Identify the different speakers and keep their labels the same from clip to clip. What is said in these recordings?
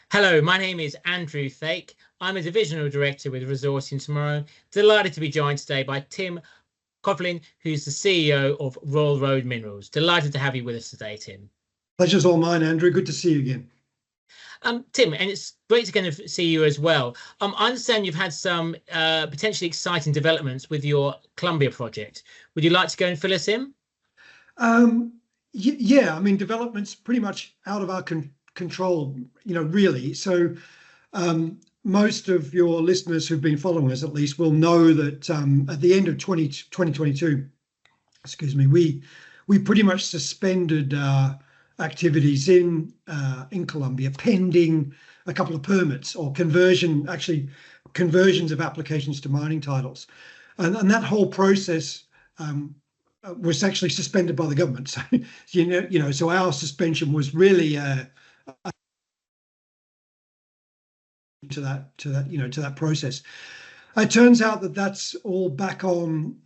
Speaker 1: Hello, my name is Andrew Thake. I'm a divisional director with Resourcing Tomorrow. Delighted to be joined today by Tim Coughlin, who's the CEO of Royal Road Minerals. Delighted to have you with us today, Tim.
Speaker 2: Pleasure's all mine, Andrew. Good to see you again.
Speaker 1: Tim, and it's great to kind of see you as well. I understand you've had some potentially exciting developments with your Colombia project. Would you like to go and fill us in?
Speaker 2: Yeah, I mean, development's pretty much out of our control, really. So most of your listeners who've been following us, at least, will know that at the end of 2022, excuse me, we pretty much suspended activities in Colombia pending a couple of permits or conversions of applications to mining titles, and that whole process was actually suspended by the government. So so our suspension was really to that process. It turns out that that's all back online,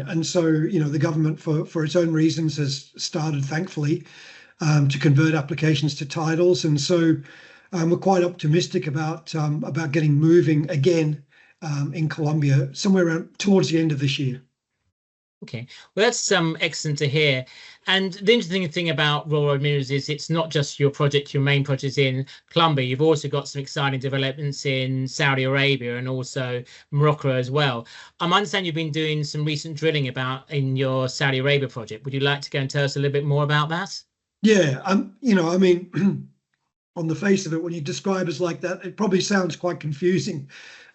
Speaker 2: and so the government, for its own reasons, has started, thankfully, to convert applications to titles, and so we're quite optimistic about getting moving again in Colombia somewhere around towards the end of this year.
Speaker 1: Okay, well, that's excellent to hear. And the interesting thing about Royal Road Minerals is it's not just your project, your main project in Colombia. You've also got some exciting developments in Saudi Arabia and also Morocco as well. I understand you've been doing some recent drilling in your Saudi Arabia project. Would you like to go and tell us a little bit more about that?
Speaker 2: Yeah, I mean, on the face of it, when you describe us like that, it probably sounds quite confusing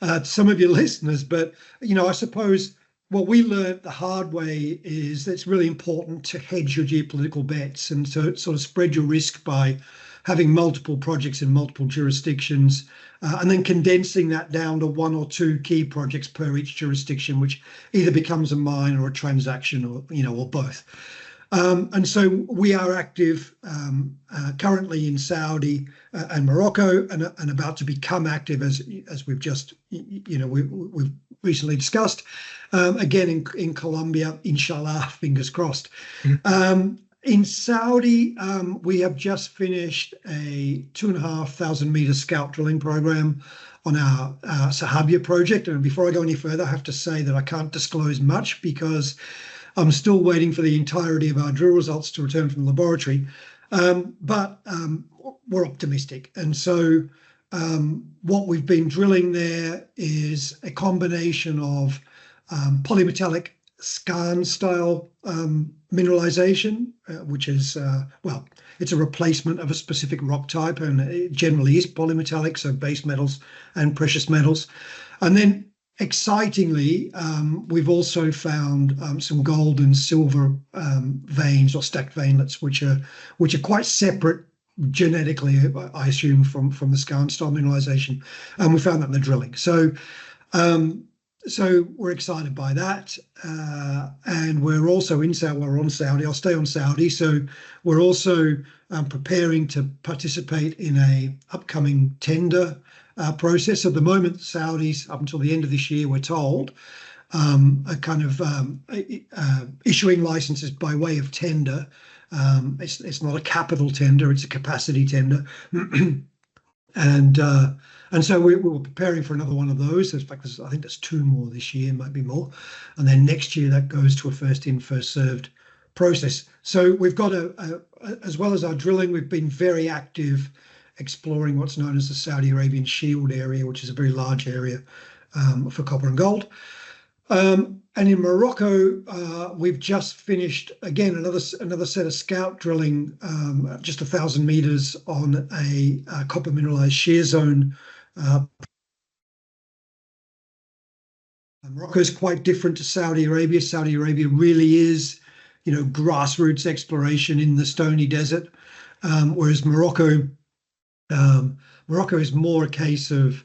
Speaker 2: to some of your listeners. But I suppose what we learned the hard way is that it's really important to hedge your geopolitical bets and to sort of spread your risk by having multiple projects in multiple jurisdictions, and then condensing that down to one or two key projects per each jurisdiction, which either becomes a mine or a transaction, or both. And so we are active currently in Saudi and Morocco, and about to become active as we've just we've recently discussed, again in Colombia, inshallah, fingers crossed. In Saudi, we have just finished a 2,500 meter scout drilling program on our Sahabia project. And before I go any further, I have to say that I can't disclose much because I'm still waiting for the entirety of our drill results to return from the laboratory. But we're optimistic. And so what we've been drilling there is a combination of polymetallic skarn style mineralization, which is, it's a replacement of a specific rock type, and it generally is polymetallic, so base metals and precious metals. And then excitingly, we've also found some gold and silver veins or stacked veinlets, which are quite separate genetically, I assume, from the skarn style mineralization, and we found that in the drilling. So we're excited by that, and we're also in Saudi. We're on Saudi. I'll stay on Saudi. So we're also preparing to participate in a upcoming tender process. At the moment, Saudis, up until the end of this year, we're told, are kind of issuing licenses by way of tender. It's not a capital tender; it's a capacity tender, and so we were preparing for another one of those. In fact, I think there's two more this year, might be more, and then next year that goes to a first in, first served process. So we've got as well as our drilling, we've been very active exploring what's known as the Saudi Arabian Shield area, which is a very large area for copper and gold. And in Morocco, we've just finished again another set of scout drilling, just 1,000 meters on a copper mineralized shear zone. Morocco is quite different to Saudi Arabia. Saudi Arabia really is, grassroots exploration in the stony desert, whereas Morocco is more a case of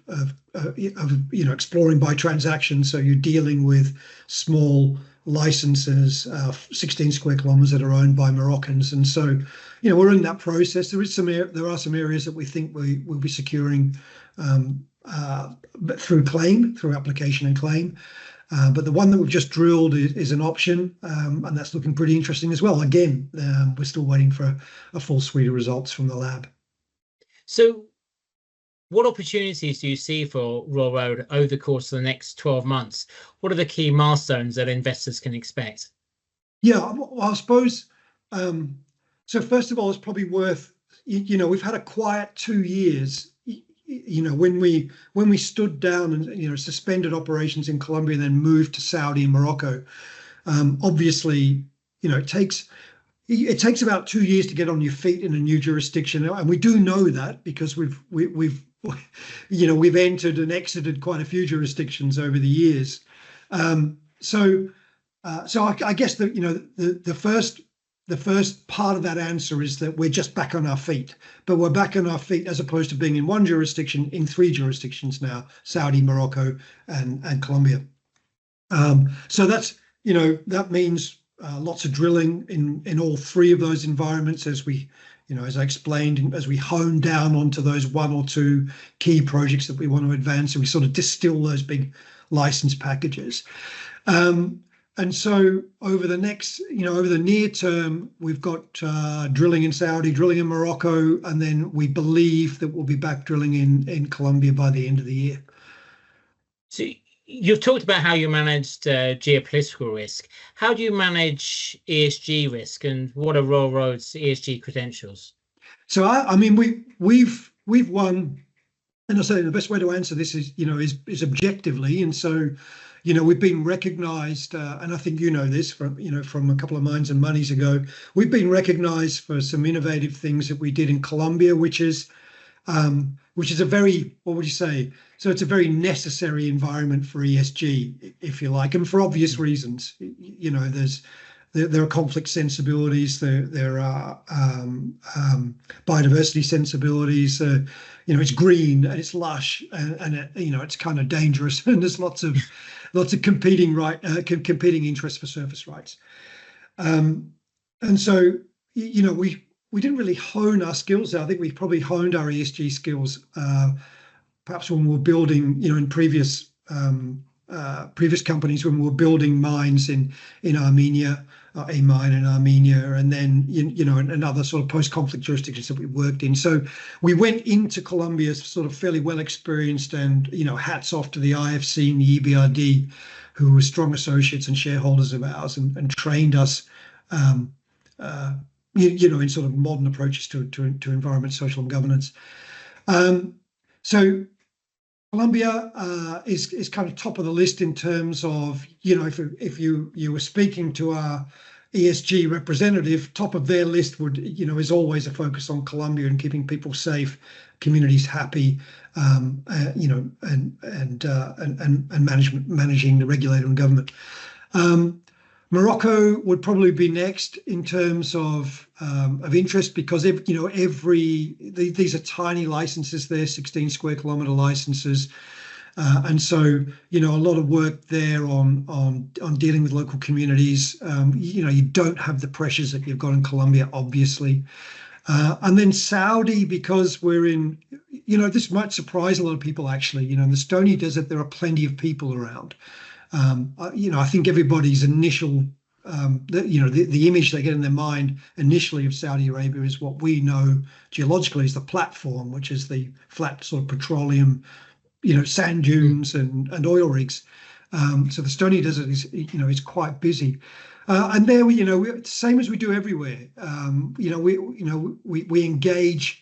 Speaker 2: exploring by transaction. So you're dealing with small licenses, 16 square kilometers, that are owned by Moroccans, and so we're in that process. There are some areas that we think we will be securing through application and claim. But the one that we've just drilled is an option, and that's looking pretty interesting as well. Again, we're still waiting for a full suite of results from the lab.
Speaker 1: So what opportunities do you see for Royal Road over the course of the next 12 months? What are the key milestones that investors can expect?
Speaker 2: Yeah, well, I suppose. So first of all, it's probably worth. We've had a quiet 2 years. When we stood down and suspended operations in Colombia and then moved to Saudi and Morocco. Obviously, it takes about 2 years to get on your feet in a new jurisdiction, and we do know that because we've entered and exited quite a few jurisdictions over the years. So I guess the first part of that answer is that we're just back on our feet, but we're back on our feet as opposed to being in one jurisdiction, in three jurisdictions now: Saudi, Morocco, and Colombia. So that means lots of drilling in all three of those environments as I explained, as we hone down onto those one or two key projects that we want to advance, and we sort of distill those big license packages. And so over the near term, we've got drilling in Saudi, drilling in Morocco, and then we believe that we'll be back drilling in Colombia by the end of the year.
Speaker 1: So you've talked about how you managed geopolitical risk. How do you manage ESG risk, and what are Royal Road's ESG credentials?
Speaker 2: So I mean, we've won, and I say the best way to answer this is objectively, and so. We've been recognised, and I think this from a couple of Mines and Monies ago. We've been recognised for some innovative things that we did in Colombia, which is a very, what would you say? So it's a very necessary environment for ESG, if you like, and for obvious reasons. There are conflict sensibilities, there are biodiversity sensibilities. It's green and it's lush, and it's kind of dangerous, and there's lots of competing interests for surface rights. And so we didn't really hone our skills there. I think we probably honed our ESG skills perhaps when we were building, in previous companies, when we were building mines in Armenia, a mine in Armenia, and then and other sort of post-conflict jurisdictions that we worked in. So we went into Colombia sort of fairly well experienced, and hats off to the IFC and the EBRD, who were strong associates and shareholders of ours, and trained us in sort of modern approaches to environment, social, and governance. So Colombia is kind of top of the list in terms of, if you were speaking to our ESG representative, top of their list is always a focus on Colombia and keeping people safe, communities happy, and managing the regulator and government. Morocco would probably be next in terms of interest, because these are tiny licenses. They're 16 square kilometer licenses, and so a lot of work there on dealing with local communities. You don't have the pressures that you've got in Colombia, obviously. And then Saudi, because we're in, this might surprise a lot of people actually. In the Stony Desert, there are plenty of people around. I think everybody's initial, the image they get in their mind initially of Saudi Arabia is what we know geologically is the platform, which is the flat sort of petroleum, sand dunes and oil rigs. So the Stony Desert is quite busy. And there we same as we do everywhere. We engage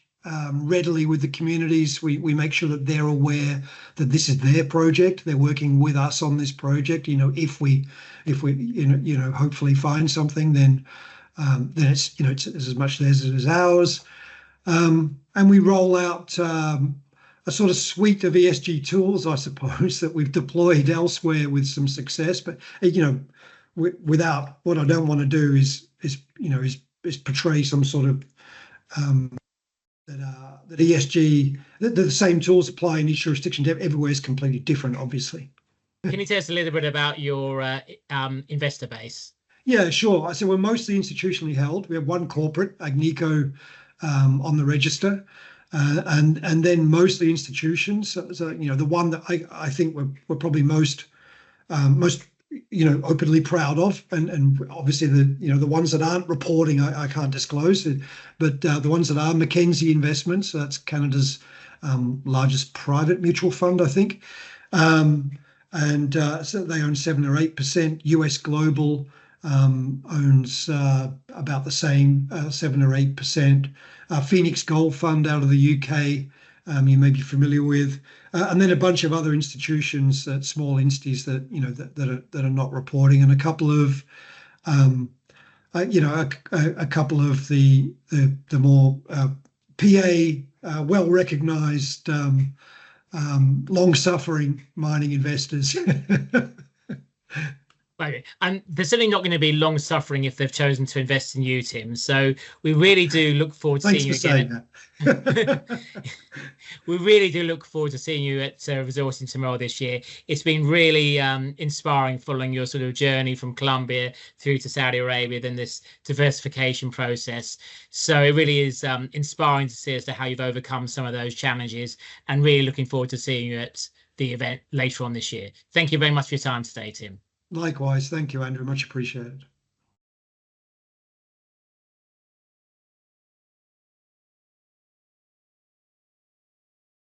Speaker 2: readily with the communities. We make sure that they're aware that this is their project. They're working with us on this project. If we hopefully find something, then it's as much theirs as ours. And we roll out a sort of suite of ESG tools, I suppose, that we've deployed elsewhere with some success. But without, what I don't want to do is portray some sort of that ESG, that the same tools apply in each jurisdiction. Everywhere is completely different, obviously.
Speaker 1: Can you tell us a little bit about your investor base?
Speaker 2: Yeah, sure. So we're mostly institutionally held. We have one corporate, Agnico, on the register, and then mostly institutions. So the one that I think we're probably most openly proud of, and obviously the ones that aren't reporting I can't disclose it, but the ones that are, Mackenzie Investments, that's Canada's largest private mutual fund, I think, and so they own 7 or 8%. US Global owns about the same, 7 or 8%. Phoenix Gold Fund out of the UK, you may be familiar with, and then a bunch of other institutions, small insties that are not reporting, and a couple of a couple of the more PA well recognized long-suffering mining investors.
Speaker 1: Right. And they're certainly not going to be long suffering if they've chosen to invest in you, Tim. So we really do look forward to
Speaker 2: Thanks
Speaker 1: seeing you
Speaker 2: for
Speaker 1: again.
Speaker 2: that.
Speaker 1: We really do look forward to seeing you at Resourcing Tomorrow this year. It's been really inspiring following your sort of journey from Colombia through to Saudi Arabia, then this diversification process. So it really is inspiring to see as to how you've overcome some of those challenges, and really looking forward to seeing you at the event later on this year. Thank you very much for your time today, Tim.
Speaker 2: Likewise. Thank you, Andrew. Much appreciated.